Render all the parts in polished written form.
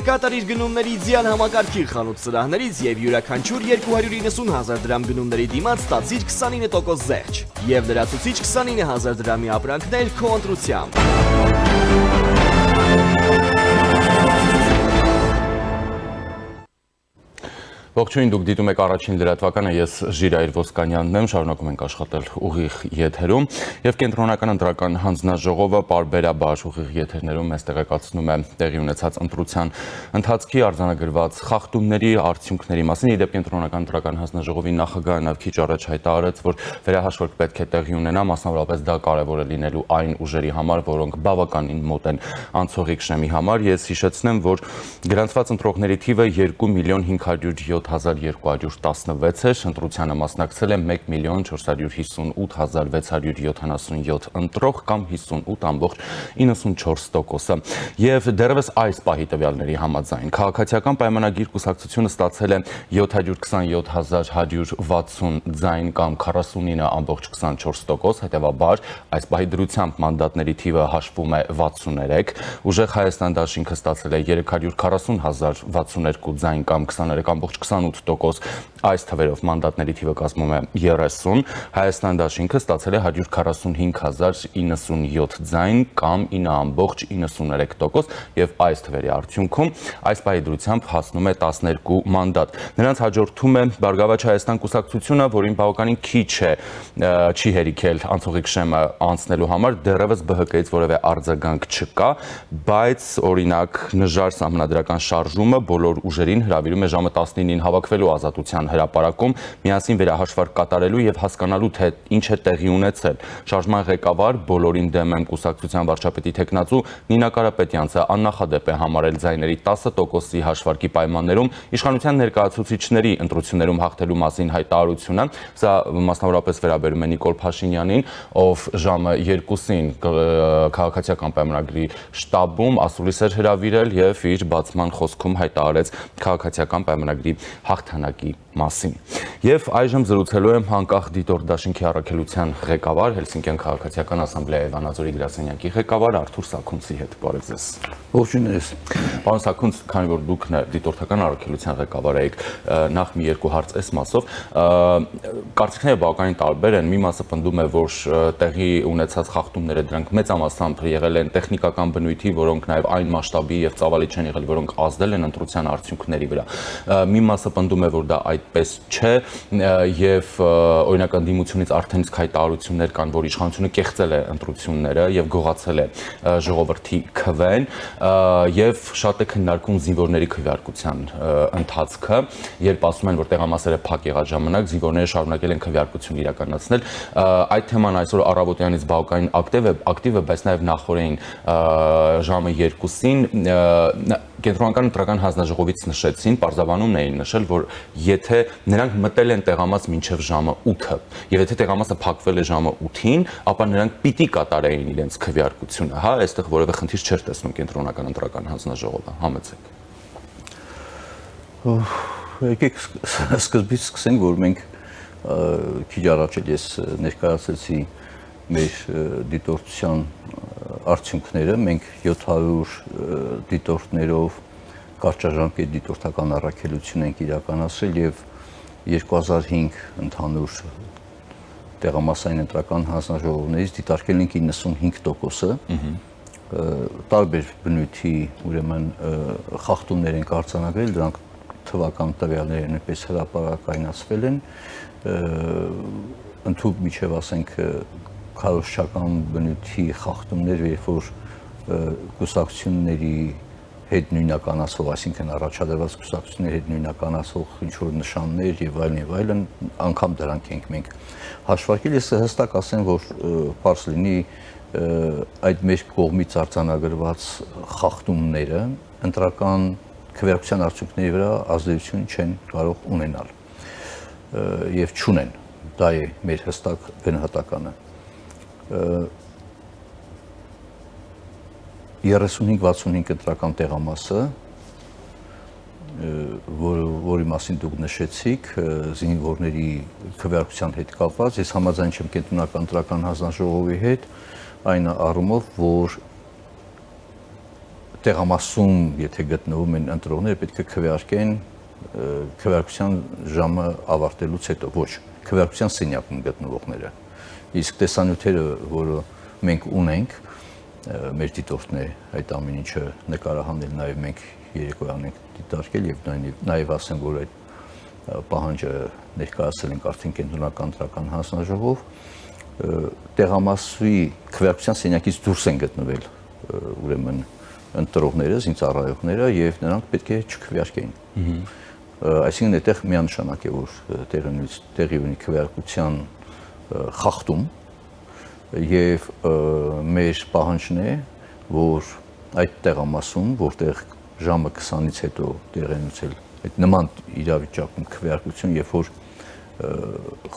կկատարիր գնումների ձյան համակարգի խանութ սրահներից եւ յուրաքանչյուր 290,000 դրամ գնումների դիմաց ստացիր 29% զեղչ եւ լրացուցիչ 29,000 դրամի ապրանքներ քո ընտրությամբ։ Ողջույն, դուք դիտում եք առաջին լրատվականը, ես Ժիրայր Ոսկանյանն եմ, շարունակում ենք աշխատել ուղիղ եթերում եւ կենտրոնական ընտրական հանձնաժողովը պարբերաբար ուղիղ եթերներում մեզ տեղեկացնում է տեղի ունեցած ընտրության ընթացքի արձանագրված խախտումների արդյունքների մասին։ Իդեպ կենտրոնական ընտրական հանձնաժողովի նախագահը քիչ առաջ հայտարարեց, որ վերահաշվարկ պետք է տեղի ունենա, մասնավորապես դա կարևոր է լինելու այն ուժերի համար, որոնք բավականին մոտ են անցողիկ շեմի համար։ Ես հիշեցնեմ, որ գրանցված ընտրողների թիվը 2,507,216 էր, ընտրությանը մասնակցել է 1,458,677 ընտրող կամ 58,94%-ը։ Եվ դեռևս այս պահի տվյալների համաձայն քաղաքացիական պայմանագիր կուսակցությունը ստացել է 727,160 ձայն կամ 49,24%, հետևաբար այս պահի դրությամբ մանդատների թիվը հաշվում է 63, ուժեղ Հայաստան դաշինքը ստացել է 340,062 ձայն կամ 23,28%, այս թվերով մանդատների թիվը կազմում է 30, Հայաստան դաշինքը ստացել է 145,097 ձայն կամ 9,93% եւ այս թվերի արդյունքում այս պահի դրությամբ հասնում է 12 մանդատ։ Նրանց հաջորդում է Բարգավաճ Հայաստան կուսակցությունը, որին բավականին քիչ է չի հերիքել անցողիկ շեմը անցնելու համար, դեռևս ԲՀԿ-ից որևէ արձագանք չկա, բայց օրինակ նժար սահմանադրական շարժումը բոլոր ուժերին հրավիրում է ժամը 19-ին հավաքվելու Ազատության հրապարակում, միասին վերահաշվարկ կատարելու եւ հասկանալու թե ինչ է տեղի ունեցել։ Շարժման ղեկավար բոլորին դեմ եմ կուսակցության վարչապետի թեկնածու Նինա Կարապետյանցը աննախադեպ է համարել ձայների 10%-ի հաշվարկի պայմաններում իշխանության ներկայացուցիչների ընտրություններում հաղթելու մասին հայտարարությունը։ Սա մասնավորապես վերաբերում է Նիկոլ Փաշինյանին, ով ժամը 2-ին քաղաքացիական պայմանագրի շտաբում ասուլիս էր հրավիրել եւ իր բացման խոսքում հայտարարեց քաղաքացիական պայմանագրի հաղթանակի մասին։ Եվ այժմ զրուցելու եմ անկախ դիտորդ դաշինքի առաքելության ղեկավար, Հելսինկյան քաղաքացիական ասամբլեայի Վանաձորի գրասենյակի ղեկավար Արթուր Սաքունցի հետ։ Բարև ձեզ։ Ողջույն ձեզ։ Պարոն Սաքունց, քանի որ դուք դիտորդական առաքելության ղեկավար եք, նախ մի երկու հարց այս մասով, կարծիքները բավականին տարբեր են։ Մի մասը պնդում է, որ տեղի ունեցած խախտումները դրանք մեծամասամբ եղել են տեխնիկական բնույթի, որոնք նաև այն մասշտաբի եւ ծավալի չեն եղել, որոնք ազդել են ընտրության արդյունքների վրա։ Մի մասը պնդում է, որ դա այդպես չէ եւ օրինակ ընդդիմությունից արդեն իսկ հայտարարություններ կան, որ իշխանությունը կեղծել է ընտրությունները եւ գողացել է ժողովրդի քվեն եւ շատ է քննարկում զինվորների քվեարկության ընթացքը, երբ ասում են, որ տեղամասերը փակ եղած ժամանակ զինվորները շարունակել են քվեարկություն իրականացնել։ Այդ թեման այսօր առավոտյանից բավականին ակտիվ է, բայց նաեւ նախորդին ժամը 2-ին կենտրոնական ընտրական հանձնաժողովից նշեցին, պարզաբանումն էին նշել, որ եթե նրանք մտել են տեղամաս մինչև ժամը 8-ը, եւ եթե տեղամասը փակվել է ժամը 8-ին, ապա նրանք պիտի կատարեին իրենց քվեարկությունը, հա, այստեղ որևէ խնդիր չէր տեսնում կենտրոնական ընտրական հանձնաժողովը, համեցեք։ Եկեք սկզբից սկսենք, որ մենք քիչ առաջ ես ներկայացրեցի մեր դիտորդության արդյունքները, մենք 700 դիտորդներով կարճաժամկետ դիտորդական առաքելություն ենք իրականացրել եւ 2005 ընդհանուր տեղամասային ընտրական հանձնաժողովներից դիտարկել ենք 95%-ը, տարբեր բնույթի ուրեմն խախտումներ են արձանագրել, դրանք թվական տվյալները նույնպես հրապարակայնացվել են, ընդհանուր միջև ասենք քարոզչական բնույթի խախտումներ, երբ որ կուսակցությունների հետ նույնականացվող, այսինքն առաջադրված կուսակցությունների հետ նույնականացվող ինչ-որ նշաններ եւ այլն, անգամ դրանք ենք մենք հաշվարկել։ Ես հստակ ասեմ, որ պարզ լինի այդ մեր կողմից արձանագրված խախտումները ընտրական քվեարկության արդյունքների վրա ազդեցություն չեն կարող ունենալ եւ չունեն։ Դա է մեր հստակ գնահատականը։ 35-65 ընտրական տեղամասը, որի մասին դուք նշեցիք, զինվորների քվեարկության հետ կապված, ես համաձայն չեմ կենտրոնական ընտրական հանձնաժողովի հետ, այն առումով, որ տեղամասում, եթե գտնվում են ընտրողները, պետք է քվեարկեն քվեարկության ժամը ավարտելուց հետո, ոչ, քվեարկության սենյակում գտնվողները։ Իսկ տեսանյութերը, որը մենք ունենք, մեր դիտորդներ այդ ամեն ինչը նկարահանել, նաև մենք երեկոյան ենք դիտարկել եւ նաև ասեմ, որ այդ պահանջը ներկայացել ենք արդեն կենտրոնական ընտրական հանձնաժողով, տեղամասի քվեարկության սենյակից դուրս են գտնվել ուրեմն ընտրողները, զինծառայողները եւ նրանք պետք է չքվեարկեին։ Այսինքն այդտեղ միանշանակ է, որ տեղի ունի քվեարկության խախտում եւ մեր պահանջն է, որ այդ տեղամասում, որտեղ ժամը 20-ից հետո տեղ են ունեցել այդ նման իրավիճակում քվեարկություն, երբ որ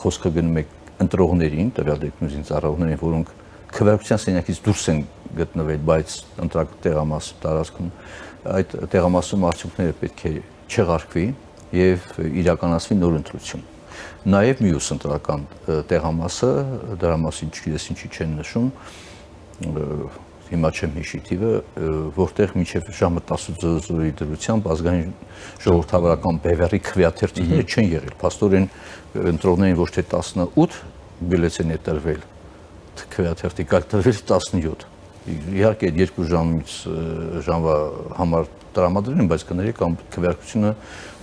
խոսքը գնում է ընտրողներին, տվյալ դեպքում զինծառայողներին, որոնք քվեարկության սենյակից դուրս են գտնվել, բայց ընտրակ տեղամաս տարածքում, այդ տեղամասում արդյունքները պետք է չեղարկվի եւ իրականացվի նոր ընտրություն։ Նաեւ մյուս ընտրական տեղամասը, դրա մասին չգիտես ինչի չեն նշում, հիմա չեմ հիշի թիվը, որտեղ մինչև ժամը 18:00-ի դրությամբ ազգային ժողովրդավարական բևեռի քվեաթերթիկները չեն եղել։ Փաստորեն ընտրողներին ոչ թե 18 բյուլետեն է տրվել, քվեաթերթիկ այլ տրվել 17։ Իհարկե 2 ժամից ժամվա համար տրամադրել են, բայց կներեք քվեարկությունը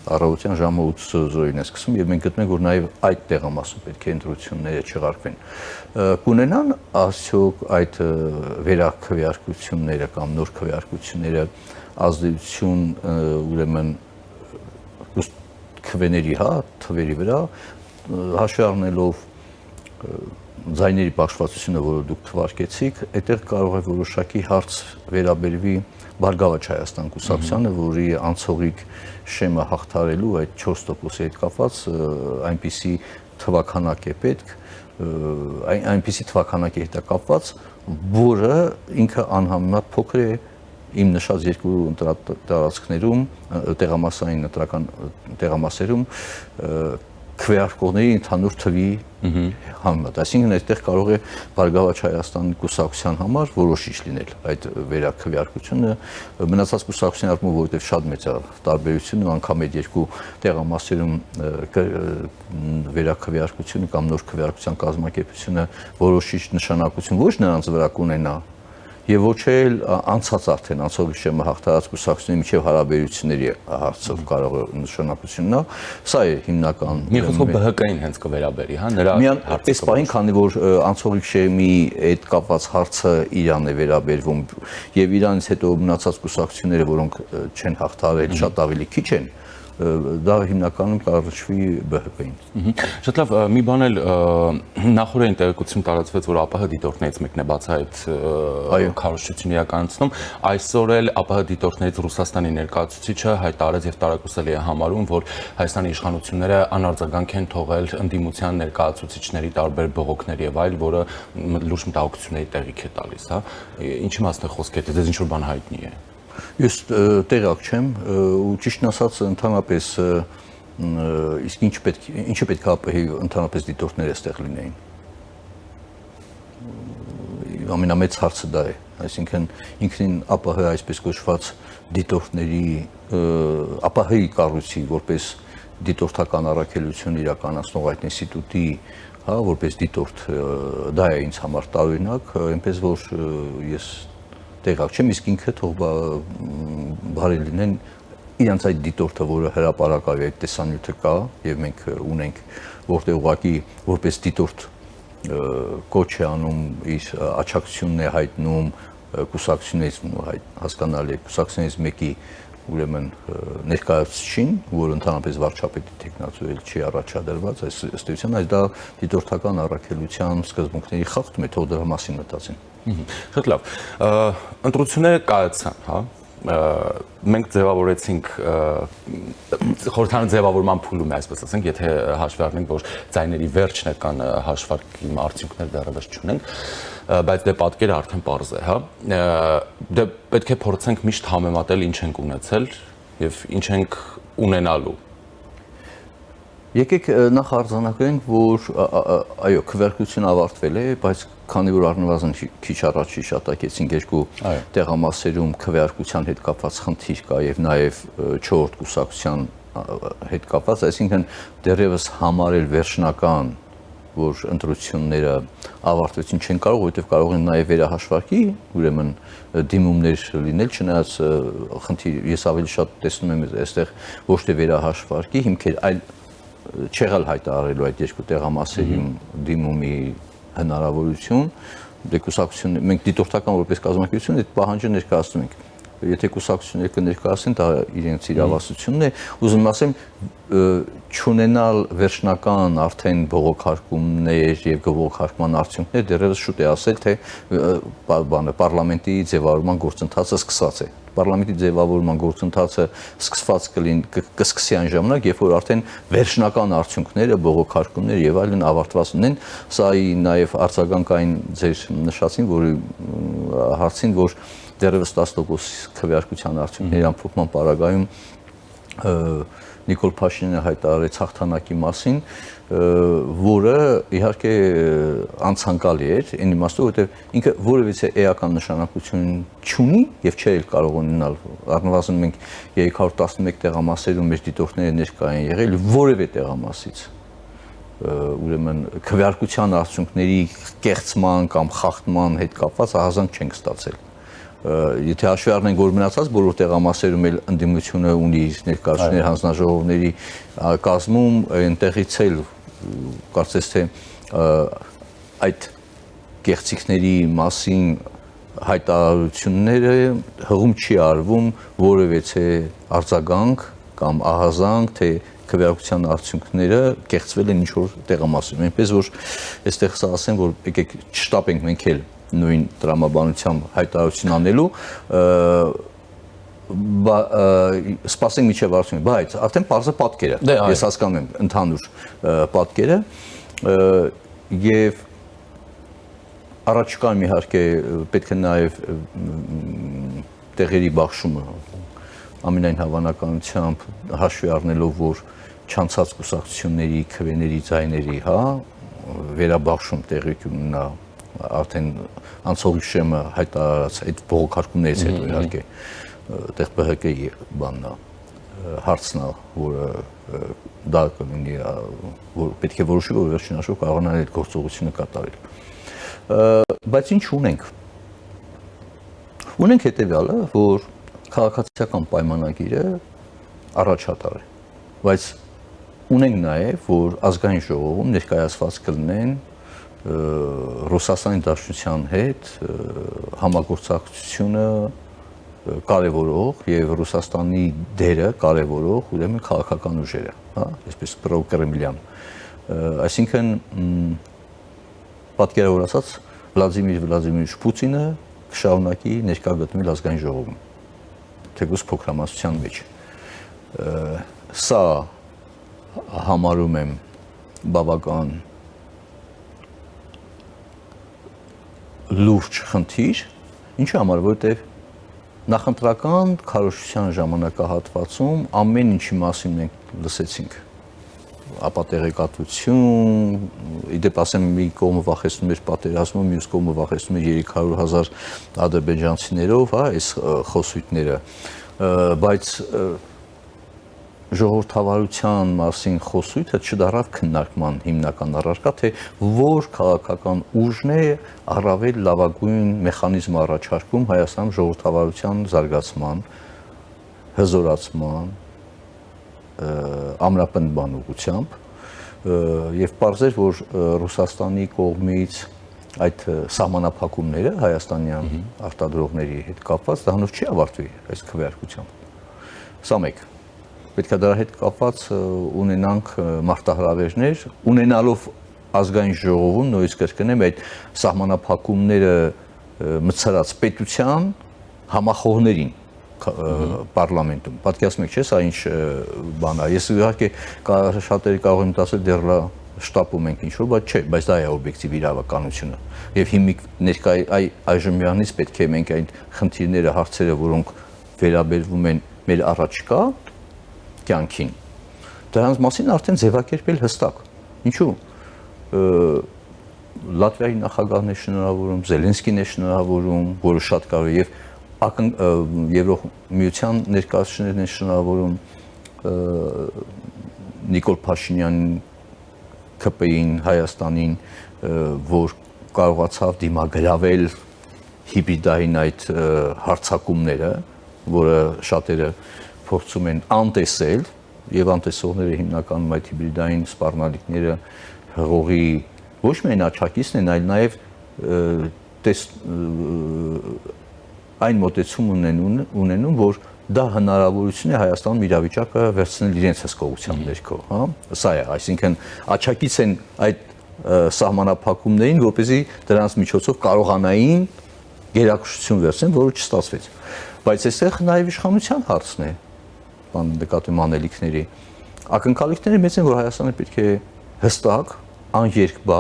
առավոտյան ժամը 8:00-ին է սկսում եւ մենք գտնում ենք, որ նաեւ այդ տեղամասում պետք է ընտրությունները չեղարկվեն։ Կունենան արդյոք այդ վերաքվեարկությունները կամ նոր քվեարկությունները ազդեցություն ուրեմն քվեների, թվերի վրա, հաշվի առնելով ձայների բաշխվածությունը, որը դուք թվարկեցիք, այդտեղ կարող է որոշակի հարց վերաբերվի Բարգավաճ Հայաստան կուսակցությանը, որի անցողիկ շեմը հաղթարելու այդ 4%-ի հետ կապված այնպիսի թվականակ է պետք, այնպիսի թվականակի հետ է կապված, որը ինքը անհամեմատ փոքր է իմ նշած երկու տարածքներում, տեղամասային ընտրական տեղամասերում քվեարկողների ընդհանուր թվի համեմատ։ Այսինքն այդտեղ կարող է Բարգավաճ Հայաստանի կուսակցության համար որոշիչ լինել այդ վերաքվեարկությունը, մնացած կուսակցության առումով, որովհետև շատ մեծ է տարբերությունը, անգամ այդ երկու տեղամասերում վերաքվեարկությունը կամ նոր քվեարկության կազմակերպությունը որոշիչ նշանակություն ոչ նրանց վրա կունենա, եւ ոչ էլ անցած արդեն անցողիկ շեմը հաղթարած կուսակցությունների միջև հարաբերությունների հարցով կարող է նշանակություն ունենալ։ Սա է հիմնական։ Մի խոսքով ԲՀԿ-ին հենց կվերաբերի, հա, նրա այս պահին, քանի որ անցողիկ շեմի այդ կապված հարցը իրան է վերաբերվում եւ իրանից հետո մնացած կուսակցությունները, որոնք չեն հաղթարել, շատ ավելի քիչ են, դա հիմնականում կառաջվի ԲՀԿ-ին։ Շատ լավ, մի բան էլ նախորդին տեղեկություն տարածվեց, որ ԱՊՀ դիտորդներից մեկն է բացահայտ քարոզչություն իրականացնում, այսօր էլ ԱՊՀ դիտորդներից Ռուսաստանի ներկայացուցիչը հայտարարեց եւ տարակուսել է համարում, որ Հայաստանի իշխանությունները անարձագանք են թողել ընդդիմության ներկայացուցիչների տարբեր բողոքների եւ այլ, որը լուրջ մտահոգությունների տեղիք է տալիս, հա։ Ինչ իմաստ է խոսքը, դες ինչ որ բան հայտնի է։ Ես տեղակ չեմ ու ճիշտն ասած ընդհանրապես իսկ ինչը պետք է ԱՊՀ-ի ընդհանրապես դիտորդները այստեղ լինեին։ Ամենամեծ հարցը դա է, այսինքն ինքնին ԱՊՀ այսպես կոչված դիտորդների ԱՊՀ-ի կառույցի որպես դիտորդական առաքելություն իրականացնող այդ ինստիտուտի, հա, որպես դիտորդ, դա է ինձ համար տարօրինակ, այնպես որ ես տեղակ չեմ, իսկ ինքը թող բարի լինեն իրանց այդ դիտորդը, որը հրապարակավ այդ տեսանյութը կա եւ մենք ունենք, որտեղ ուղղակի որպես դիտորդ կոչ է անում, իր աչակցությունն է հայտնում կուսակցությունից, հասկանալի է, կուսակցությունից մեկի ուրեմն ներկայացուցիչին, որ ընդհանրապես վարչապետի տեխնացուել չի առաջադրված, այս ըստեյության այս դա դիտորդական առաքելության սկզբունքների խախտում է, թող դրա մասին մտածեն։ Շատ լավ։ Ընտրությունները կայացան, հա։ Մենք ձևավորեցինք խորհրդարանի ձևավորման փուլում է, այսպես ասենք, եթե հաշվի առնենք, որ ձայների վերջն է կան հաշվարկի արդյունքներ դեռևս չունենք, բայց դե պատկերը արդեն պարզ է, հա։ Դե պետք է փորձենք միշտ համեմատել ինչ ենք ունեցել եւ ինչ ենք ունենալու։ Եկեք նախ արձանագրենք, որ այո, քվեարկությունը ավարտվել է, բայց քանի որ առնվազն քիչ առաջ հիշատակեցինք երկու տեղամասերում քվեարկության հետ կապված խնդիր կա եւ նաեւ 4-րդ կուսակցության հետ կապված, այսինքն դեռևս համարել վերջնական, որ ընտրությունները ավարտվեցին չեն կարող, որովհետեւ կարող են նաեւ վերահաշվարկի, ուրեմն դիմումներ լինել, չնայած խնդիր ես ավելի շատ տեսնում եմ այստեղ ոչ թե վերահաշվարկի հիմքեր, այլ չեղալ հայտարարելու այդ երկու տեղամասերի դիմումի հնարավորություն, դե կուսակցությունը մենք դիտորդական որպես կազմակերպություն այդ պահանջը ներկայացնում ենք։ Եթե կուսակցությունները կներկայացնեն, դա իրենց իրավասությունն է, ուզում եմ ասեմ, չունենալ վերջնական արդեն բողոքարկումներ եւ բողոքարկման արդյունքներ դեռևս շուտ է ասել, թե պարլամենտի ձևավորման գործընթացը սկսված է։ Պարլամենտի ձևավորման գործընթացը սկսված կսկսի այն ժամանակ, երբ որ արդեն վերջնական արդյունքները, բողոքարկումները եւ այլն ավարտված լինեն, սա նաեւ արձագանքային ձեր նշածին, որի հարցին, որ դեռևս 10% քվեարկության արդյունքների ամփոփման պարագայում Նիկոլ Փաշինյանը հայտարարեց հաղթանակի մասին, որը իհարկե անցանկալի էր, այն իմաստով, որովհետև ինքը որևիցե էական նշանակություն չունի եւ չէ կարող ունենալ, առնվազն մենք 311 տեղամասերում մեր դիտորդները ներկա են եղել որևէ տեղամասից, ուրեմն քվեարկության արդյունքների կեղծման կամ խախտման հետ կապված ահազանգ չենք ստացել։ Եթե հաշվի առնենք, որ մնացած բոլոր տեղամասերում էլ ընդդիմությունը ունի ներկայացուցիչներ հանձնաժողովների կազմում, այնտեղից էլ կարծես թե այդ կեղծիքների մասին հայտարարությունները հղում չի արվում որևէ արձագանք կամ ահազանգ, թե քվեարկության արդյունքները կեղծվել են ինչ-որ տեղամասերում։ Այնպես որ այստեղ սա ասեմ, որ եկեք չշտապենք մենք էլ նույն տրամաբանությամբ հայտարարություն անելու, սպասենք միջև արդյունքը, բայց արդեն պարզը պատկեր է, ես հասկանում եմ ընդհանուր պատկերը եւ առաջիկայում իհարկե պետք է նաեւ տեղերի բաշխումը ամենայն հավանականությամբ հաշվի առնելով, որ չանցած կուսակցությունների քվեների ձայների, վերաբաշխում տեղի ունենա արդեն անցողի շեմը հայտարարած այդ բողոքարկումներից հետո իհարկե այդտեղ ԲՀԿ-ի բանն է, հարցն է, որը դա կլինի, որ պետք է որոշի, որ վերջին հաշվով կարողանան այդ գործողությունը կատարել։ Բայց ինչ ունենք։ Ունենք հետևյալը, որ քաղաքացիական պայմանագիրը առաջատար է, բայց ունենք նաև, որ ազգային ժողովում ներկայացված կլինեն Ռուսաստանի Դաշնության հետ համագործակցությունը կարևորող եւ Ռուսաստանի դերը կարևորող ուրեմն քաղաքական ուժերը, այսպես պրոկրեմլյան։ Այսինքն պատկերավոր ասած Վլադիմիր Վլադիմիրիչ Պուտինը կշարունակի ներկա գտնվել ազգային ժողովում, թեկուզ փոքրամասնության մեջ։ Սա համարում եմ բավական լուրջ խնդիր, ինչի համար, որովհետև նախընտրական քարոզչության ժամանակահատվածում ամեն ինչի մասին մենք լսեցինք, ապատեղեկատվություն, իդեպ ասեմ մի կողմը վախեցնում էր պատերազմում, մյուս կողմը վախեցնում էր 300,000 ադրբեջանցիներով, այս խոսույթները, բայց ժողովրդավարության մասին խոսույթը չդարավ քննարկման հիմնական առարկա, թե որ քաղաքական ուժն է առավել լավագույն մեխանիզմ առաջարկում Հայաստանում ժողովրդավարության զարգացման, հզորացման, ամրապնդման ուղղությամբ եւ պարզեր, որ Ռուսաստանի կողմից այդ սահմանափակումները հայաստանյան արտադրողների հետ կապված դրանով չի ավարտվի այս քվեարկությամբ։ Սա մեկ պետք է դրա հետ կապված ունենանք մարտահրավերներ, ունենալով ազգային ժողովում նույնիսկ կրկնեմ այդ սահմանափակումները մցրած պետության համախոհներին պարլամենտում։ Պատկերացնում եք, չէ՞, սա ինչ բան է։ Ես իհարկե շատերը կարող են ասել դեռ շտապում ենք ինչ-որ, բայց չէ, բայց դա է օբյեկտիվ իրավականությունը։ Եվ հիմիկ ներկայ այժմյանից պետք է մենք այն խնդիրները, հարցերը, որոնք վերաբերվում են մեր առաջկա կյանքին դրանց մասին արդեն ձևակերպել հստակ։ Ինչու՞։ Լատվիայի նախագահն է շնորհավորում, Զելենսկին է շնորհավորում, որը շատ կարող է, եւ Եվրոմիության ներկայացուցիչներն են շնորհավորում Նիկոլ Փաշինյանին, ԿՊ-ին, Հայաստանին, որ կարողացավ դիմագրավել հիբրիդային այդ հարձակումները, որը շատերը փորձում են անտեսել, եւ անտեսողները հիմնականում այդ հիբրիդային սպառնալիքները հղողի ոչ միայն աչակիցն են, այլ նաեւ այն մոտեցում ունենում, որ դա հնարավորություն է Հայաստանում իրավիճակը վերցնել իրենց հսկողության ներքո, հա, սա է, այսինքն աչակից են այդ սահմանափակումներին, որպեսզի դրանց միջոցով կարողանային գերակշռություն վերցնեն, որը չստացվեց։ Բայց այստեղ նաեւ իշխանության հարցն է, բան նկատի անելիքների։ Ակնկալիքները մեծ են, որ Հայաստանը պետք է հստակ, աներկբա,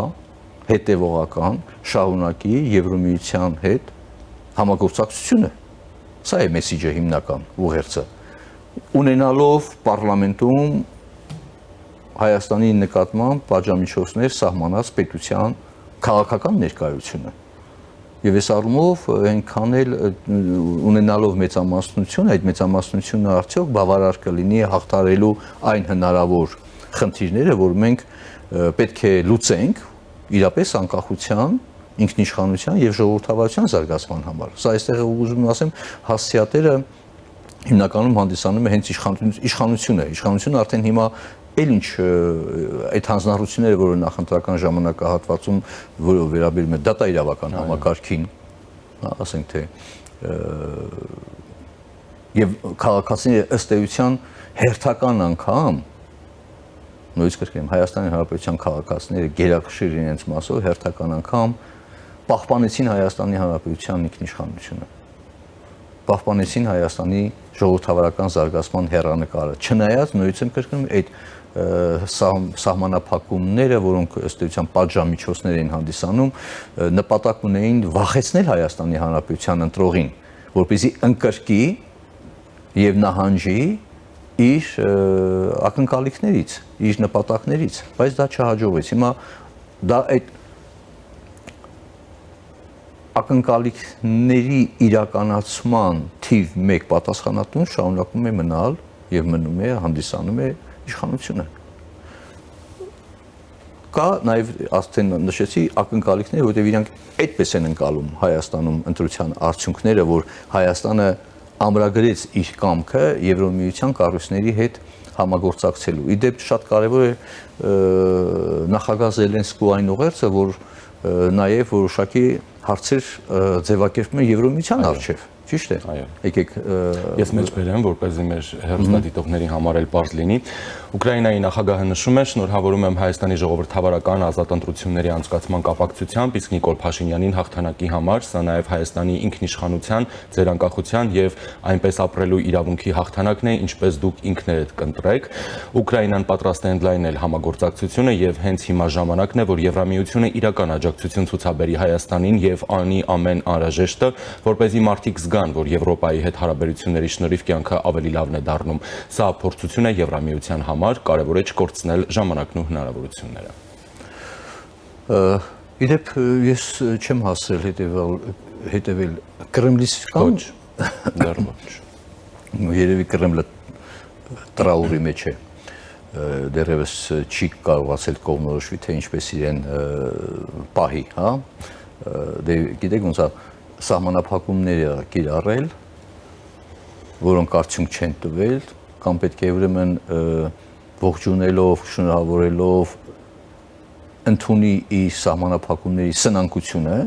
հետևողական շարունակի Եվրոմիության հետ համագործակցությունը։ Սա է մեսիջը հիմնական ուղերձը։ Ունենալով պարլամենտում Հայաստանի նկատմամբ պատժամիջոցներ սահմանած պետության քաղաքական ներկայությունը։ Եվ այս առումով այնքան էլ ունենալով մեծամասնություն, այդ մեծամասնությունը արդյոք բավարար կլինի հաղթարելու այն հնարավոր խնդիրները, որ մենք պետք է լուծենք իրապես անկախության, ինքնիշխանության եւ ժողովրդավարության զարգացման համար։ Սա այստեղ ուզում եմ ասեմ, հասցեատերը հիմնականում հանդիսանում է հենց իշխանությունը։ Իշխանությունը արդեն հիմա էլ ինչ այդ հանձնառությունները, որը նախընտրական ժամանակահատվածում, որը վերաբերում է դատաիրավական համակարգին, ասենք թե եւ քաղաքացիների ըստ էության հերթական անգամ նույնիսկ կրկնեմ Հայաստանի Հանրապետության քաղաքացիները գերակշիռ իրենց մասով հերթական անգամ պահպանեցին Հայաստանի Հանրապետության ինքնիշխանությունը, պահպանեցին Հայաստանի ժողովրդավարական զարգացման հեռանկարը, չնայած նույնիսկ կրկնում այդ սահմանափակումները, որոնք ըստ էության պատժամիջոցներ էին հանդիսանում, նպատակ ունեին վախեցնել Հայաստանի Հանրապետության ընտրողին, որպեսզի ընկրկի եւ նահանջի իր ակնկալիքներից, իր նպատակներից, բայց դա չհաջողվեց։ Հիմա դա այդ ակնկալիքների իրականացման թիվ 1 պատասխանատուն շարունակում է մնալ եւ մնում է, հանդիսանում է իշխանությունը։ Կա նաեւ արդեն նշեցի ակնկալիքներ, որտեղ իրանք այդպես են ընկալում Հայաստանում ընտրության արդյունքները, որ Հայաստանը ամրագրեց իր կամքը Եվրոմիության կառույցների հետ համագործակցելու։ Իդեպ շատ կարևոր է նախագահ Զելենսկու այն ուղերձը, որ նաև որոշակի հարցեր ձևակերպում է Եվրոմիության առջև, ճիշտ է։ Եկեք ես մեջ բերեմ, որպեսզի մեր հեռուստադիտողների համար էլ պարզ լինի։ Ուկրաինայի նախագահը նշում է. շնորհավորում եմ Հայաստանի ժողովրդավարական ազատ ընտրությունների անցկացման կապակցությամբ, իսկ Նիկոլ Փաշինյանին հաղթանակի համար, սա նաև Հայաստանի ինքնիշխանության, ձերանկախության եւ այնպես ապրելու իրավունքի հաղթանակն է, ինչպես դուք ինքներդ կընտրեք։ Ուկրաինան պատրաստ է ընդլայնել համագործակցությունը եւ հենց հիմա ժամանակն է, որ Եվրամիությունը իրական աջակցություն ցուցաբերի Հայաստանին եւ անի ամեն անհրաժեշտը, որպեսզի մարդիկ զգան, որ Եվրոպայի հետ հարաբերությունների շնորհիվ կյանքը ավելի լավն է դառնում։ Սա փորձություն է Եվրամիության համար, կարևոր է չկորցնել ժամանակն ու հնարավորությունները։ Իդեպ ես չեմ հասցրել հետևել Կրեմլիսկան։ Ոչ, դեռ ոչ։ Երևի Կրեմլը տրաուրի մեջ է։ Դեռևս չի կարողացել կողմնորոշվի, թե ինչպես իրեն պահի, հա։ Դե գիտեք ոնց է սահմանափակումները կիրառել, որոնք արդյունք չեն տվել, կամ պետք է ուրեմն ողջունելով, շնորհավորելով ընդունի իր սահմանափակումների սնանկությունը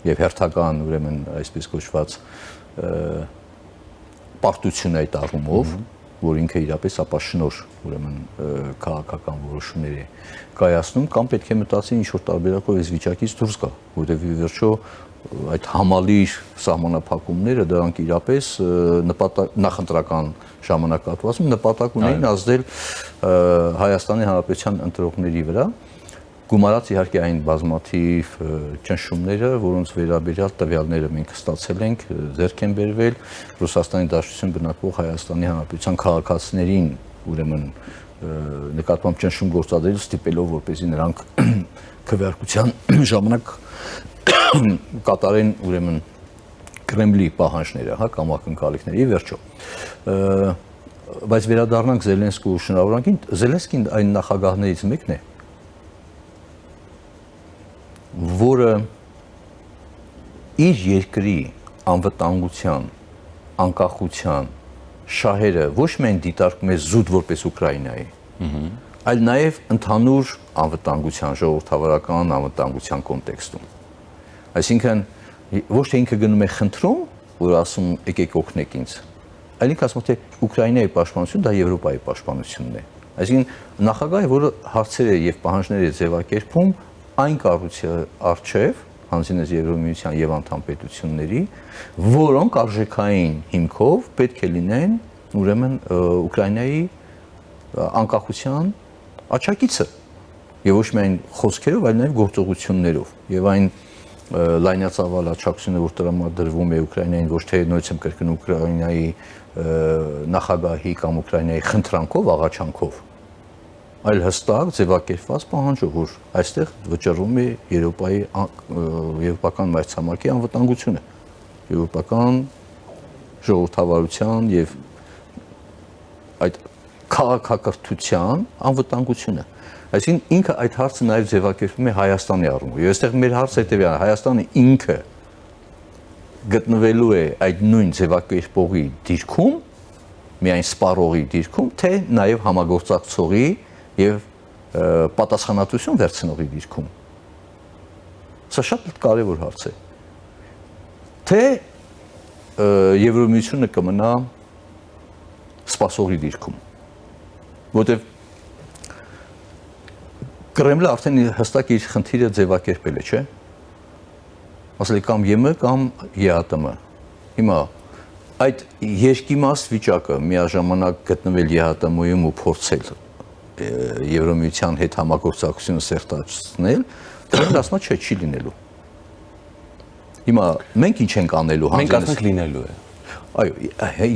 եւ հերթական ուրեմն այսպես կոչված պարտություն այդ առումով, որ ինքը իրապես ապաշնոր ուրեմն քաղաքական որոշումների կայացնում, կամ պետք է մտածի ինչ որ տարբերակով այս վիճակից դուրս գա, որտեղ ի վերջո այդ համալիր սահմանափակումները դրանք իրապես նախընտրական ժամանակահատվածում նպատակ ունեին ազդել Հայաստանի Հանրապետության ընտրողների վրա, գումարած իհարկե այն բազմաթիվ ճնշումները, որոնց վերաբերյալ տվյալները մենք ստացել ենք, ձեռք են բերվել Ռուսաստանի Դաշնություն բնակվող Հայաստանի Հանրապետության քաղաքացիներին, ուրեմն նկատմամբ ճնշում գործադրել ստիպելով որպեսզի նրանք քվեարկության ժամանակ կատարեն ուրեմն Կրեմլի պահանջները, հա, կամ ակնկալիքները եւ վերջո։ Բայց վերադառնանք Զելենսկու շնորհավորանքին, Զելենսկին այն նախագահներից մեկն է, որը իր երկրի անվտանգության, անկախության շահերը ոչ միայն դիտարկում է զուտ որպես Ուկրաինայի, այլ նաև ընդհանուր անվտանգության, ժողովրդավարական անվտանգության կոնտեքստում։ Այսինքն ոչ թե ինքը գնում է խնդրում, որ ասում եկեք օգնեք ինձ, այլ ինքը ասում է թե Ուկրաինայի պաշտպանությունը դա Եվրոպայի պաշտպանությունն է։ Այսինքն նախագահը, որը հարցերը եւ պահանջները ձևակերպում այն կառույցի առջև, հանձինես Եվրոմիության եւ անդամ պետությունների, որոնք արժեքային հիմքով պետք է լինեն ուրեմն Ուկրաինայի անկախության աչակիցը եւ ոչ միայն խոսքերով, այլ նաեւ գործողություններով եւ այն լայնածավալ աչակցությունը, որ տրամադրվում է Ուկրաինային ոչ թե նույնիսկ եմ կրկնում Ուկրաինայի նախագահի կամ Ուկրաինայի խնդրանքով, աղաչանքով, այլ հստակ ձևակերպված պահանջով, որ այստեղ վճռում է եվրոպական մայրցամաքի անվտանգությունը, եվրոպական ժողովրդավարության եւ այդ քաղաքակրթության անվտանգությունը։ Այսինքն ինքը այդ հարցը նաև ձևակերպում է Հայաստանի առումով։ Եվ այստեղ մեր հարցը հետևյալն է, Հայաստանը ինքը գտնվելու է այդ նույն ձևակերպողի դիրքում, միայն սպառողի դիրքում, թե նաև համագործակցողի եւ պատասխանատվություն վերցնողի դիրքում։ Սա շատ կարևոր հարց է։ Թե Եվրոմիությունը կմնա սպասողի դիրքում, որտեղ Կրեմլը արդեն հստակ իր խնդիրը ձևակերպել է, չէ՞։ Ասել է կամ ԵՄ կամ ԵԱՏՄ։ Հիմա այդ երկիմաստ վիճակը միաժամանակ գտնվել ԵԱՏՄ-ում ու փորձել Եվրոմիության հետ համագործակցությունը սերտացնել, դրանք ասում չէ, չի լինելու։ Հիմա մենք ինչ ենք անելու Մենք ասում ենք լինելու է։ Այո,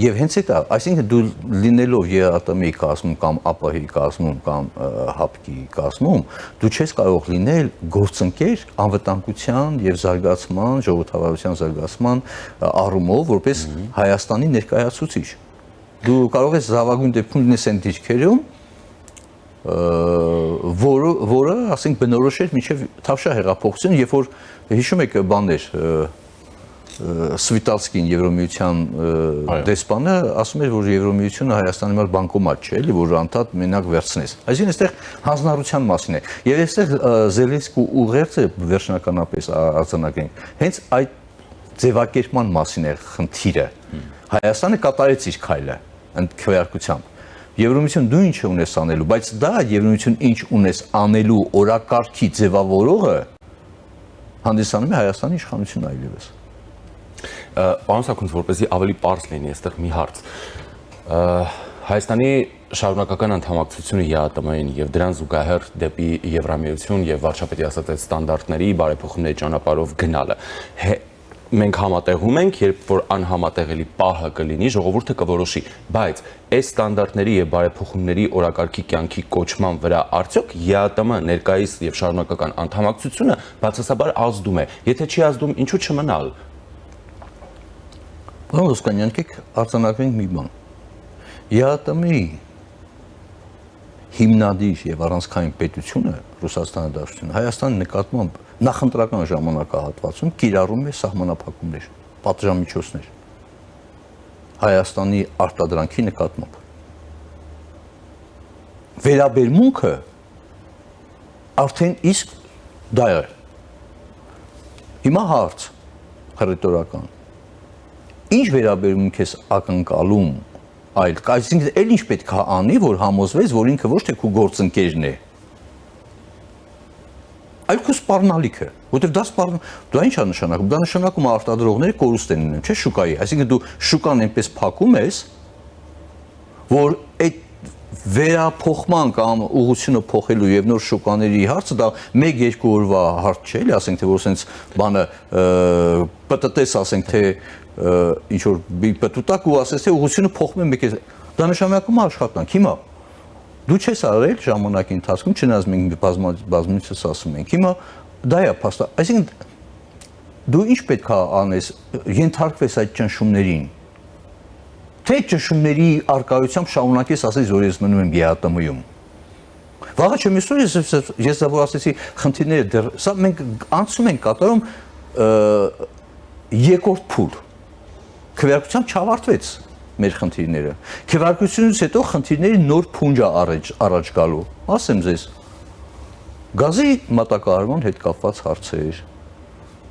եւ հենց այդ, այսինքն դու լինելով ԵԱՏՄ-ի կազմում կամ ԱՊՀ-ի կազմում կամ ՀԱՊԿ-ի կազմում, դու չես կարող լինել գործընկեր անվտանգության եւ զարգացման, ժողովրդավարության զարգացման առումով, որպես Հայաստանի ներկայացուցիչ։ Դու կարող ես զավակուն դեպքում լինես այն դիրքերում, որը, ասենք, բնորոշ էր մինչև Թավշյա հեղափոխությունը, երբ որ հիշում եք բաներ Սվիտալսկին Եվրոմիության դեսպանը ասում էր, որ Եվրոմիությունը Հայաստանի համար բանկոմատ չէ, էլի, որ անդադ մենակ վերցնես։ Այսինքն այստեղ հանձնառության մասին է։ Եվ այստեղ Զելենսկու ուղերձը վերջնականապես արձանագրենք։ Հենց այդ ձևակերպման մասին է խնդիրը։ Հայաստանը կատարեց իր քայլը քվեարկությամբ։ Եվրոմիություն դու ինչ ունես անելու, բայց դա Եվրոմիություն ինչ ունես անելու օրակարգի ձևավորողը հանդիսանում է Հայաստանի իշխանությունը այլևս։ Պարոն Սաքունց, որպեսզի ավելի պարզ լինի այստեղ մի հարց։ Հայաստանի շարունակական անդամակցությունը ԵԱՏՄ-ին եւ դրան զուգահեռ դեպի Եվրամիություն եւ վարչապետի ասած այդ ստանդարտների բարեփոխումների ճանապարհով գնալը։ Մենք համատեղում ենք, երբ որ անհամատեղելի պահը կլինի, ժողովուրդը կորոշի, բայց այս ստանդարտների եւ բարեփոխումների օրակարգի կյանքի կոչման վրա արդյոք ԵԱՏՄ ներկայիս եւ շարունակական անդամակցությունը բացասաբար ազդում է։ Եթե չի ազդում, ինչու չմնալ։ Պարոն Ոսկանյան, եկեք արձանագրենք մի բան։ ԵԱՏՄ-ի հիմնադիր եւ առանցքային պետությունը Ռուսաստանի Դաշնությունը Հայաստանի նկատմամբ նախընտրական ժամանակահատվածում կիրառում է սահմանափակումներ, պատժամիջոցներ Հայաստանի արտադրանքի նկատմամբ։ Վերաբերմունքը արդեն իսկ դա է։ Հիմա հարց հռետորական։ Ինչ վերաբերմունք ես ակնկալում այլ, այսինքն էլ ինչ պետք է անի, որ համոզվես, որ ինքը ոչ թե քո գործընկերն է, այլ քո սպառնալիքը, որտեղ դա դա ինչ է նշանակում, դա նշանակում է արտադրողները կորուստ են ունենում, չէ՞ շուկայի, այսինքն դու շուկան այնպես փակում ես, որ այդ վերափոխման կամ ուղղությունը փոխելու եւ նոր շուկաների հարցը դա 1-2 օրվա հարց չէ, էլի ասենք թե որ sense բանը պտտես ասենք թե ինչ որ պտուտակ ու ասես թե ուղղությունը փոխում է մեկ է դա նշանակում է աշխատանք հիմա Դու չես արել ժամանակի ընթացքում, չնայած մենք բազմիցս ասում ենք։ Հիմա դա է փաստը, այսինքն դու ինչ պետք է անես, ենթարկվես այդ ճնշումներին։ Թե ճնշումների արկայությամբ շարունակես ասես, որ ես մնում եմ ԵԱՏՄ-ում։ Վաղը չեմ իսուր, ես դա որ ասեցի, խնդիրները դեռ, սա մենք անցում ենք կատարում երկրորդ փուլ։ Քվեարկությամբ չավարտվեց մեր խնդիրները։ Քվեարկությունից հետո խնդիրների նոր փունջ է առաջ գալու։ Ասեմ ձեզ, գազի մատակարարման հետ կապված հարցեր,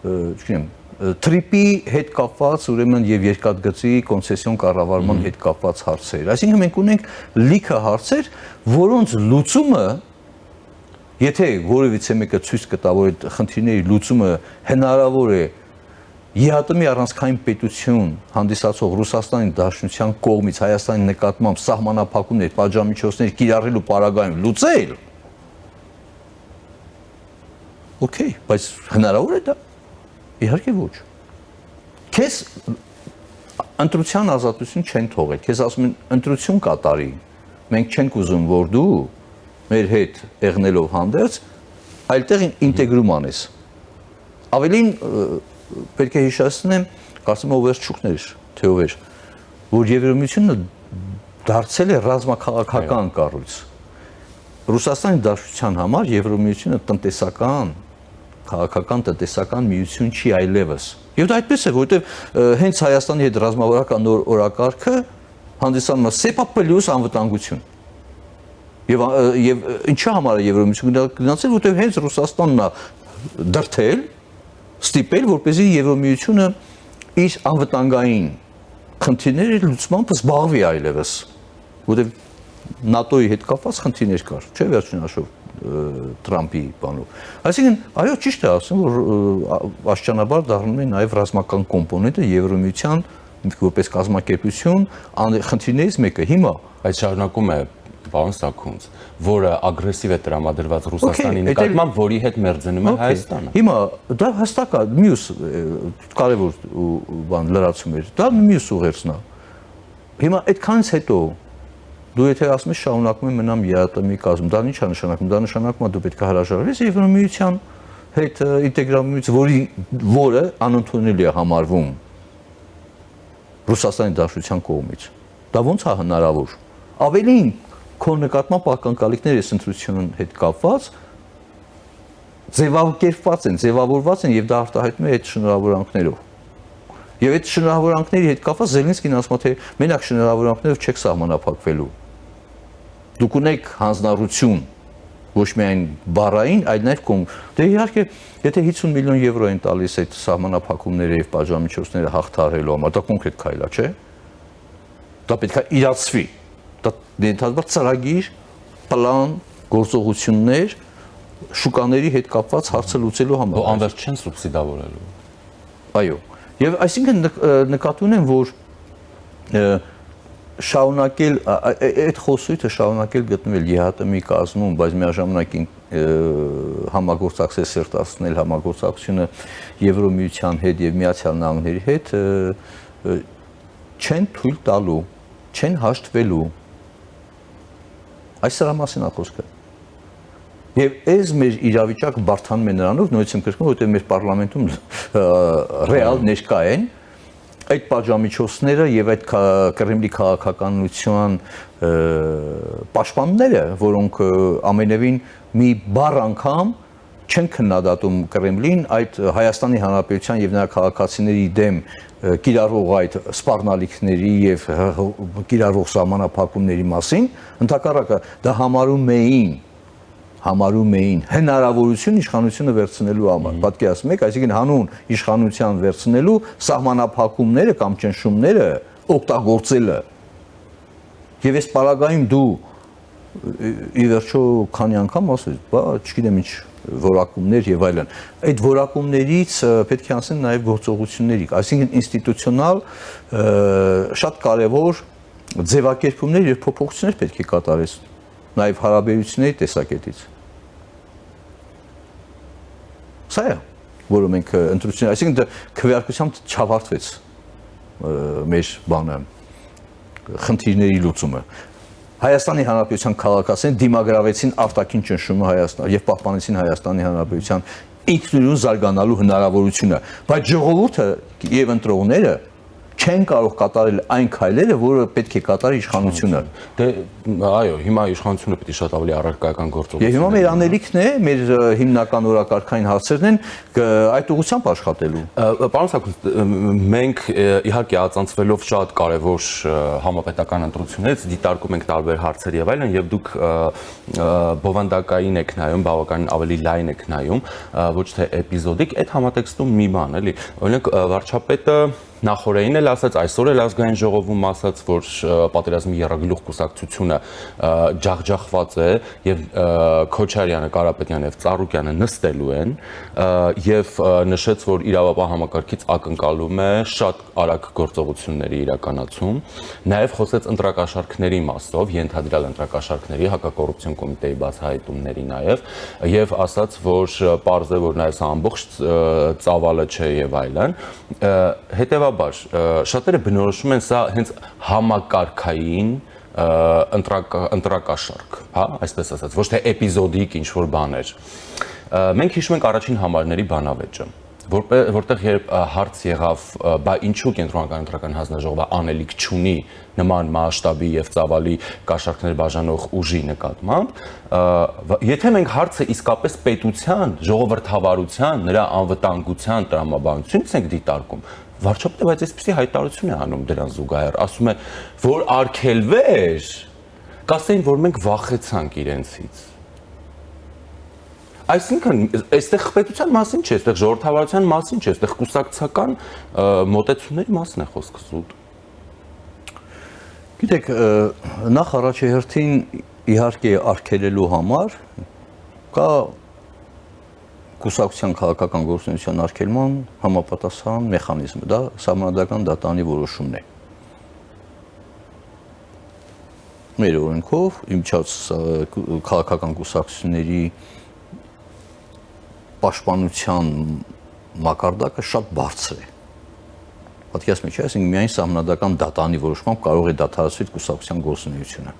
չգիտեմ, թրիպի հետ կապված, ուրեմն եւ երկաթգծի կոնցեսիոն կառավարման հետ կապված հարցեր։ Այսինքն մենք ունենք լիքը հարցեր, որոնց լուծումը, եթե որևիցե մեկը ցույց կտա, որ այդ խնդիրների լուծումը հնարավոր է ԵԱՏՄ-ի առանցքային պետություն հանդիսացող Ռուսաստանի Դաշնության կողմից Հայաստանի նկատմամբ սահմանափակումներ, պատժամիջոցներ կիրառելու պարագայում լուծել։ Okay, բայց հնարավոր է դա։ Իհարկե ոչ։ Քեզ ընտրության ազատություն չեն թողել։ Քեզ ասում են ընտրություն կատարի։ Մենք չենք ուզում, որ դու մեր հետ եղնելով հանդերձ այլտեղ ինտեգրում անես։ Ավելին պետք է հիշեցնեմ, կարծում եմ Օվերչուկներ, թե ով էր, որ Եվրամիությունը դարձել է ռազմաքաղաքական կառույց։ Ռուսաստանի Դաշնության համար Եվրամիությունը տնտեսական, քաղաքական տնտեսական միություն չի այլևս։ Եվ դա այդպես է, որովհետև հենց Հայաստանի հետ ռազմավարական նոր օրակարգը հանդիսանում է SEPA պլյուս անվտանգություն։ Եվ ինչի համար է Եվրամիությունը գնացել, որովհետև հենց Ռուսաստանն է դրթել ստիպել, որպեսզի Եվրամիությունը իր անվտանգային խնդիրների լուծմամբ զբաղվի այլևս, որտեղ ՆԱՏՕ-ի հետ կապված խնդիրներ կար, չէ՞ վերջին հաշվով Թրամփի բանով։ Այսինքն, այո, ճիշտ է ասում, որ աշճանաբար դառնում է նաև ռազմական կոմպոնենտը Եվրամիության որպես կազմակերպություն խնդիրներից մեկը։ Հիմա այդ շարունակում է պարոն Սաքունց, որը ագրեսիվ է տրամադրված Ռուսաստանի նկատմամբ, որի հետ մերձենում է Հայաստանը։ Հիմա դա հստակ է, մյուս կարևոր բան լրացում էր, դա մյուս ուղերձն է։ Հիմա այդքանից հետո դու եթե ասում ես շարունակում եմ մնամ ԵԱՏՄ-ի կազմում, դա ի՞նչ է նշանակում։ Դա նշանակում է դու պետք է հրաժարվես Եվրամիության հետ ինտեգրալումից, որը անընդունելի է համարվում Ռուսաստանի Դաշնության կողմից։ Դա ո՞նց է հնարավոր։ Ավելին քո նկատմամբ ակնկալիքները այս ընտրությունն հետ կապված ձևավորված են եւ դա արտահայտվում է այդ շնորհավորանքներով։ Եվ այդ շնորհավորանքների հետ կապված Զելենսկին ասում է, թե մենակ շնորհավորանքներով չեք սահմանափակվելու։ Դուք ունեք հանձնառություն ոչ միայն բառային, այլ նաև դե իհարկե, եթե 50 միլիոն եվրո են տալիս այդ սահմանափակումները եւ պատժամիջոցները հաղթահարելու համար, դա կոնկրետ քայլ է, չէ՞։ Դա պետք է իրացվի։ Դա ներդաշնակ ծրագիր, պլան, գործողություններ շուկաների հետ կապված հարցը լուծելու համար։ Անվերջ չեն սուբսիդավորելու։ Այո։ Եվ այսինքն նկատի ունեմ, որ շարունակել այդ խոսույթը շարունակել գտնվել ԵԱՏՄ-ի կազմում, բայց միաժամանակ համագործակցել սերտացնել համագործակցությունը Եվրոմիության հետ եւ Միացյալ Նահանգների հետ չեն թույլ տալու, չեն հաշտվելու։ Այս սրա մասին է խոսքը։ Եվ այս մեր իրավիճակը բարթանում է նրանով, նույնիսկ եմ կրկնում, որտեղ մեր պարլամենտում ռեալ ներկա են այդ պատժամիջոցները եւ այդ Կրեմլի քաղաքականության պաշտպանները, որոնք ամենևին մի բառ անգամ չեն քննադատում Կրեմլին այդ Հայաստանի Հանրապետության եւ նրա քաղաքացիների դեմ կիրառող այդ սպառնալիքների եւ կիրառող սահմանափակումների մասին, ընդհակառակը դա համարում էին հնարավորություն իշխանությունը վերցնելու համար։ Պատկերացնում եք, այսինքն հանուն իշխանության վերցնելու սահմանափակումները կամ ճնշումները օգտագործելը։ Եվ այս պարագայում դու ի վերջո քանի անգամ ասես, բա չգիտեմ ինչ որակումներ եւ այլն։ Այդ որակումներից պետք է անցնեն նաեւ գործողությունների, այսինքն ինստիտուցիոնալ շատ կարեւոր ձևակերպումներ եւ փոփոխություններ պետք է կատարես նաեւ հարաբերությունների տեսակետից։ Սա է, որը մենք ընտրություն, այսինքն քվեարկությամբ չավարտվեց մեր բանը, խնդիրների լուծումը։ Հայաստանի Հանրապետության քաղաքացիներին դիմագրավեցին արտաքին ճնշումը Հայաստան եւ պահպանեցին Հայաստանի Հանրապետության ինքնուրույն զարգանալու հնարավորությունը, բայց ժողովուրդը եւ ընտրողները չեն կարող կատարել այն քայլերը, որը պետք է կատարի իշխանությունը։ Դե այո, հիմա իշխանությունը պետք է շատ ավելի առարկայական գործողություն։ Եվ հիմա մեր անելիքն է, մեր հիմնական օրակարգային հարցերն են այդ ուղղությամբ աշխատելու։ Պարոն Սարգսյան, մենք իհարկե ածանցվելով շատ կարևոր համապետական ընտրություններից դիտարկում ենք տարբեր հարցեր եւ այլն, եւ դուք բովանդակային եք նայում, բավականին ավելի լայն եք նայում, ոչ թե էպիզոդիկ, այդ համատեքստում մի բան էլի։ Օրինակ վարչապետը նախորդին էլ ասաց, այսօր էլ ազգային ժողովում ասաց, որ պատերազմի եռագլուխ կուսակցությունը ջախջախված է եւ Քոչարյանը, Կարապետյանը եւ Ծառուկյանը նստելու են եւ նշեց, որ իրավապահ համակարգից ակնկալում է շատ արագ գործողությունների իրականացում, նաեւ խոսեց ընտրակաշառքների մասով, ենթադրյալ ընտրակաշառքների հակակոռուպցիոն կոմիտեի բացահայտումների եւ ասաց, որ պարզ է, որ նաեւ ամբողջ ծավալը չէ եւ այլն, հետեւաբար շատերը բնորոշում են սա հենց համակարգային ընտրակաշառք, հա, այսպես ասած, ոչ թե էպիզոդիկ ինչ-որ բաներ։ Մենք հիշում ենք առաջին համարների բանավեճը, որտեղ երբ հարց եղավ, բա ինչու կենտրոնական ընտրական հանձնաժողովը անելիք չունի նման մասշտաբի եւ ծավալի կաշառքներ բաժանող ուժի նկատմամբ, եթե մենք հարցը իսկապես պետության, ժողովրդավարության, նրա անվտանգության տրամաբանությունից ենք դիտարկում, վարչապետը բայց այսպեսի հայտարարություն է անում դրան զուգահեռ, ասում է, որ արգելվեր, կասեին, որ մենք վախեցանք իրենցից։ Այսինքն, այստեղ պետության մասին չէ, այստեղ ժողովրդավարության մասին չէ, այստեղ կուսակցական մոտեցումների մասին է խոսքը զուտ։ Գիտեք, նախ առաջերտին իհարկե արգելելու համար կա կուսակցության քաղաքական գործունեության արգելման համապատասխան մեխանիզմը, դա սահմանադրական դատանի որոշումն է։ Մեր օրենքով իմիջած քաղաքական կուսակցությունների պաշտպանության մակարդակը շատ բարձր է։ Պատկերացնում եք, այսինքն միայն սահմանադրական դատանի որոշմամբ կարող է դադարեցվել կուսակցության գործունեությունը։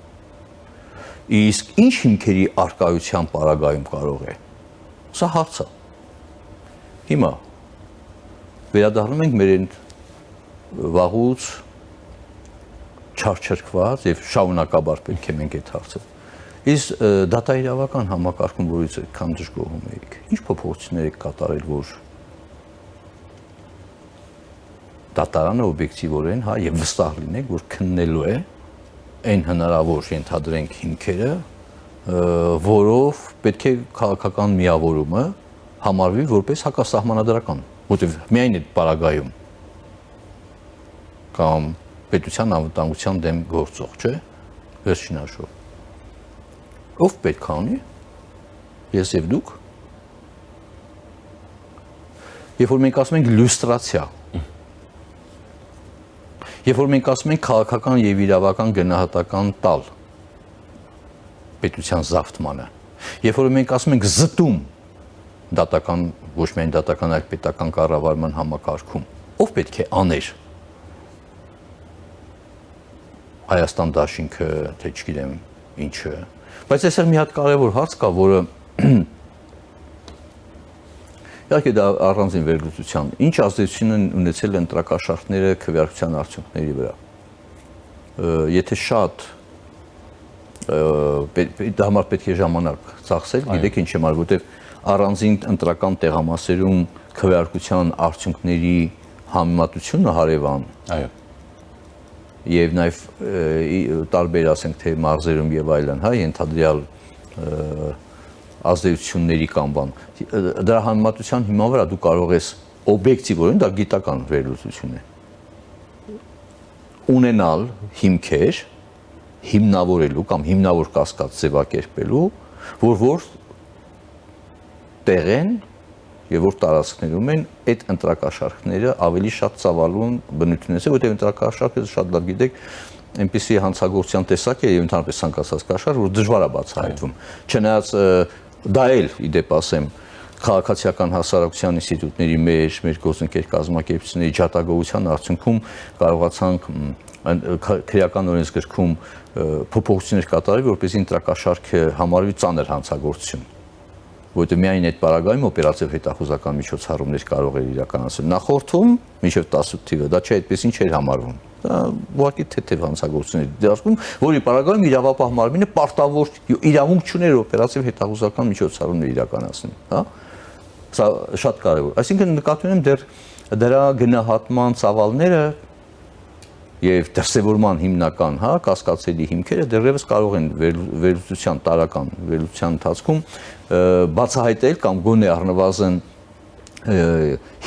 Իսկ ինչ հիմքերի արկայության պարագայում կարող է։ Սա հարց է։ Հիմա վերադառնում ենք մեր վաղուց չարչրկված եւ շարունակաբար պետք է մենք այդ հարցը։ Իսկ դատաիրավական համակարգում, որից այդքան դժգոհում եք, ինչ փոփոխություններ եք կատարել, որ դատարանը օբյեկտիվորեն, հա, եւ վստահ լինեք, որ քննելու է այն հնարավոր ենթադրենք հիմքերը, որով պետք է քաղաքական միավորումը համարվի որպես հակասահմանադրական, որտեղ միայն այդ պարագայում կամ պետության անվտանգության դեմ գործող, չէ՞, վերջին հաշվով։ Ով պետք է անի։ Ես եւ դուք։ Երբ որ մենք ասում ենք լյուստրացիա, երբ որ մենք ասում ենք քաղաքական եւ իրավական գնահատական տալ պետության զավթմանը, երբ որ մենք ասում ենք զտում դատական, ոչ միայն դատական, այլ պետական կառավարման համակարգում, ով պետք է աներ։ Հայաստան դաշինքը, թե չգիտեմ ինչը։ Բայց այսօր մի հատ կարևոր հարց կա, որը իհարկե դա առանձին վերլուծության, ինչ ազդեցություն են ունեցել ընտրակաշառքները քվեարկության արդյունքների վրա։ Եթե շատ դա համար պետք է ժամանակ ծախսել, գիտեք ինչ եմ արել, որտեղ առանձին ընտրական տեղամասերում քվեարկության արդյունքների համեմատությունը հարևան։ Այո։ Եվ նաև տարբեր ասենք թե մարզերում եւ այլն, հա, ենթադրյալ ազդեցությունների կամ բան։ Դրա համեմատության հիման վրա դու կարող ես օբյեկտիվորեն, դա գիտական վերլուծություն է, ունենալ հիմքեր հիմնավորելու կամ հիմնավոր կասկած ձևակերպելու, որ տեղ են եւ որ տարածքներում են այդ ընտրակաշառքները ավելի շատ ծավալուն բնությունից է, որտեղ ընտրակաշառքը շատ լավ գիտեք, այնպիսի հանցագործության տեսակ է եւ ընդհանրապես ցանկացած կաշառք, որ դժվար է բացահայտվում։ Չնայած դա էլ իդեպ ասեմ, քաղաքացիական հասարակության ինստիտուտների մեր գործընկեր կազմակերպությունների ջատագողության արդյունքում կարողացանք քրեական օրենսգրքում փոփոխություններ կատարել, որպեսզի ընտրակաշառքը համարվի ծանր հանցագործություն, որտեղ միայն այդ պարագայում օպերատիվ հետախուզական միջոցառումներ կարող էր իրականացնել։ Նախորդում մինչև 18 թիվը դա այդպեսին չէր համարվում։ Դա ուղղակի թեթև հանցագործություն էր դարձվում, որի պարագայում իրավապահ մարմինը պարտավոր իրավունք չուներ օպերատիվ հետախուզական միջոցառումներ իրականացնել, հա։ Սա շատ կարևոր։ Այսինքն նկատի ունեմ դեռ դրա գնահատման ծավալները եւ դրսեւորման հիմնական, հա, կասկածելի հիմքերը դեռևս կարող են վերլուծության տարական վերլուծության ընթացքում բացահայտել կամ գոնե առնվազն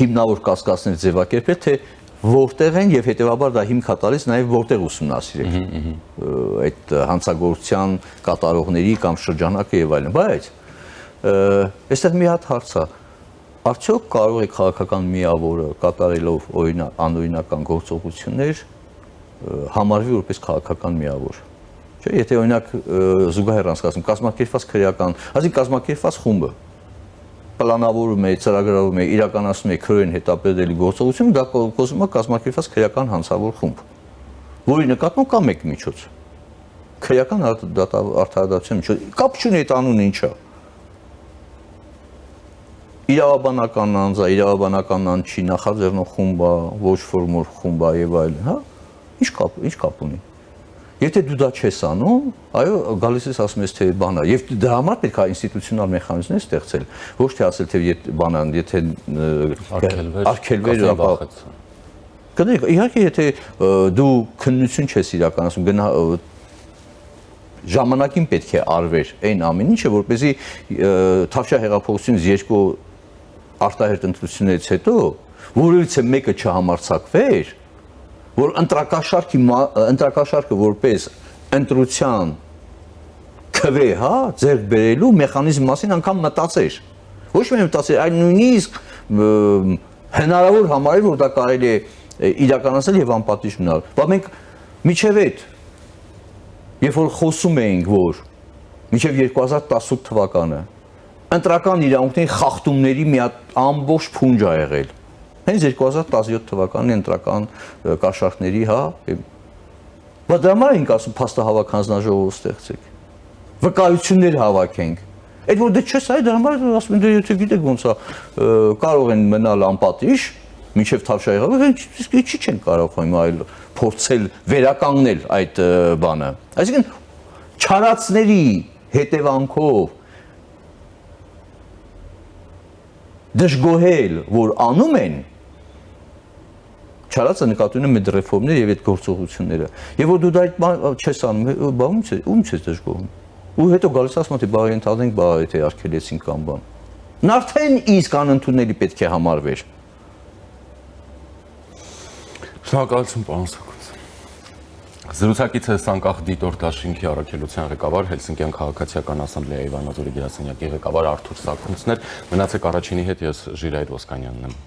հիմնավոր կասկածներ ձևակերպել, թե որտեղ են եւ հետեւաբար դա հիմք է տալիս նաեւ որտեղ ուսումնասիրել այդ հանցագործության կատարողների կամ շրջանակը եւ այլն, բայց այստեղ մի հատ հարց է, արդյոք կարող է քաղաքական միավորը կատարելով անօրինական գործողություններ համարվի որպես քաղաքական միավոր։ Չէ, եթե օրինակ զուգահեռ անցկացնում կազմակերպված քրեական, այսինքն կազմակերպված խումբը պլանավորում է, ծրագրավորում է, իրականացնում է քրոեն հետապնդելի գործողություն, դա կոչվում է կազմակերպված քրեական հանցավոր խումբ, որի նկատմամբ կա մեկ միջոց։ Քրեական արդարադատության միջոց, կապ չունի այդ անունը ինչ է։ Իրավաբանական անձ է, իրավաբանական անձ չի, նախաձեռնող խումբ է, ոչ ֆորմալ խումբ է եւ այլն, հա։ Ինչ կապ ունի։ Եթե դու դա չես անում, այո, գալիս ես ասում ես թե բան է, եւ դրա համար պետք է ինստիտուցիոնալ մեխանիզմներ ստեղծել, ոչ թե ասել թե բանան, եթե արգելվեր, ապա կներեք, իհարկե եթե դու քննություն չես իրականացնում, ժամանակին պետք է արվեր այն ամեն ինչը, որպեսզի Թավշյա հեղափոխությունից երկու արտահերտ ընտրություններից հետո որևիցե մեկը չհամարձակվեր, որ ընտրակաշառքը որպես ընտրության քվե, հա, ձեռք բերելու մեխանիզմ մասին անգամ մտածեր։ Ոչ միայն մտածեր, այլ նույնիսկ հնարավոր համարել, որ դա կարելի է իրականացնել եւ անպատիժ մնալ։ Բայց մենք միջև այդ երբ որ խոսում էինք, որ մինչև 2018 թվականը ընտրական իրավունքների խախտումների մի ամբողջ փունջ ա եղել։ Հենց 2017 թվականի ընտրական կաշառքների, հա, բայց դրա համար ենք ասում փաստահավաք հանձնաժողով ստեղծեք, վկայություններ հավաքենք։ Այդ որ դե չես այ դրա համար ասում են դե եթե գիտեք ոնց է կարող են մնալ անպատիժ մինչև Թավշյա հեղափոխությունը, իսկ չի չեն կարող հիմա այլ փորձել վերականգնել այդ բանը։ Այսինքն չարածների հետևանքով դժգոհել, որ անում են, չարածը նկատի ունեմ այդ ռեֆորմները եւ այդ գործողությունները։ Եվ որ դու դա այդ չես անում, բա ում ես դժգոհում։ Ու հետո գալիս ասում թե բա ընդհանրենք, բա եթե արգելեցին կամ բան։ Նա արդեն իսկ անընդունելի պետք է համարվեր։ Շնորհակալություն, պարոն Սարգսյան։ Զրուցակիցս անկախ դիտորդ դաշինքի առաքելության ղեկավար Հելսինկյան քաղաքացիական ասամբլեայի Վանաձորի գրասենյակի ղեկավար Արթուր Սարգսյանն էր։ Մնացեք առաջինի հետ, ես Ժիրայր Ոսկանյանն եմ։